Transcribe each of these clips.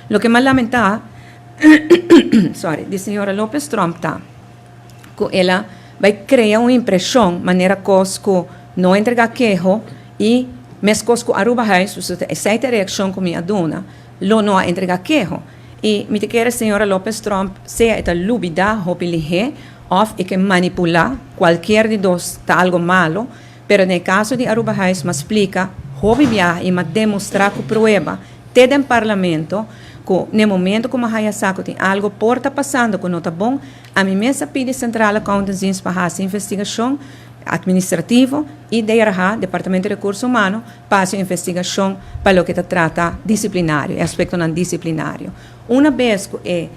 Lo que más lamenta, sorry, de senhora Lopez Trump tá, que ela vai criar uma impressão, maneira que não entregar queijo e mesmo que Aruba Reis, essa reação que minha dona, não entregar queijo. E me quer a senhora Lopez Trump seja esta lúbida, hopilihe, ou que manipular qualquer de dos tá algo malo, pero no caso de Aruba Reis, me explica, hobby viajar e me demonstrar com prova, até no parlamento, que no momento que eu haya saco tem algo porta passando que não está bom, a mim mesma pede Central Accountancy para fazer investigação administrativa e DRH, Departamento de Recursos Humanos, passe a investigação para o que trata disciplinário, aspecto não disciplinário. Uma vez que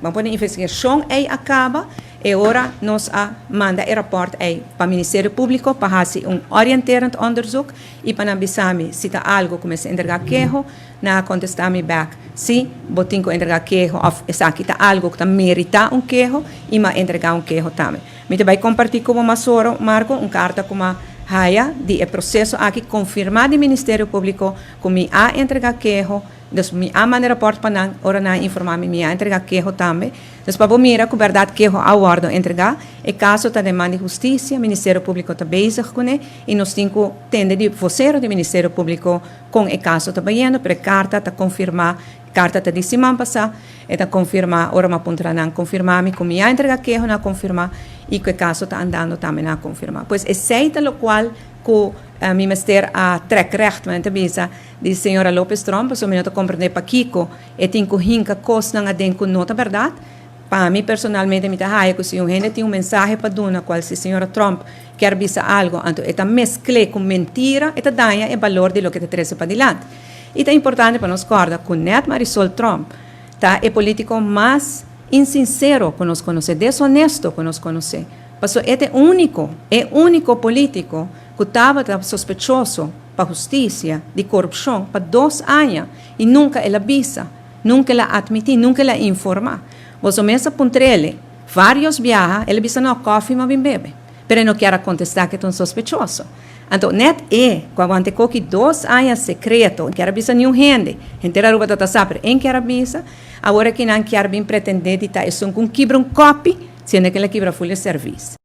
vamos a investigação acaba, e agora nós manda o rapporto para o Ministério Público para fazer orienterend onderzoek e para avisar-me se está algo que me se entregar queijo, na contestar-me back se botem que entregar queijo ou se está algo que merita queijo e me entregar queijo também. Me vai compartilhar com o Masoro, Marco, carta com a Haya de processo aqui confirmado do Ministério Público que me entregar queijo. Dus me manda rapport para ora na informar me entregar queijo também. Dus para mira que verdade queijo aguardo entregar. E caso tá demanda de justiça, Ministério Público tá bezig com e nós temos tende de vocero do Ministério Público com o caso tá baiano, para carta tá confirmar, carta tá de semana passada, e tá confirmar ora ma puntra não confirmar me como entregar queijo na confirmar e que o caso tá andando também na confirmar. Pois é seita lo qual que a minister a trekrecht met de bisa de senhora Lopez Trump, so minuto compreender para Kiko, e tem que hinca costa na denco nota verdade. Para mim personalmente me tá que se gente tem mensagem para dona qual se senhora Trump quer bisa algo, então eta mescle com mentira, eta daña o valor de lo que te trece para dilante. E é importante para nós guardar que net Marisol Trump tá é político mais insincero que nós conhece, desonesto que nós conhece. Porque é único político que estava sospechoso para a justiça de corrupção por 2 anos e nunca ela avisa, nunca ela admite, nunca ela informa. Você mesmo pontrele, vários viaja, ela avisa não coffee mas bem bebe, mas não quer contestar que é um sospechoso. Então, net quando que 2 anos secreto, não quer avisar nenhum gente era ruba da saber, não quer avisar, agora que não quer bem pretender de estar isso com quebra copy, sendo que ela quebra folha de serviço.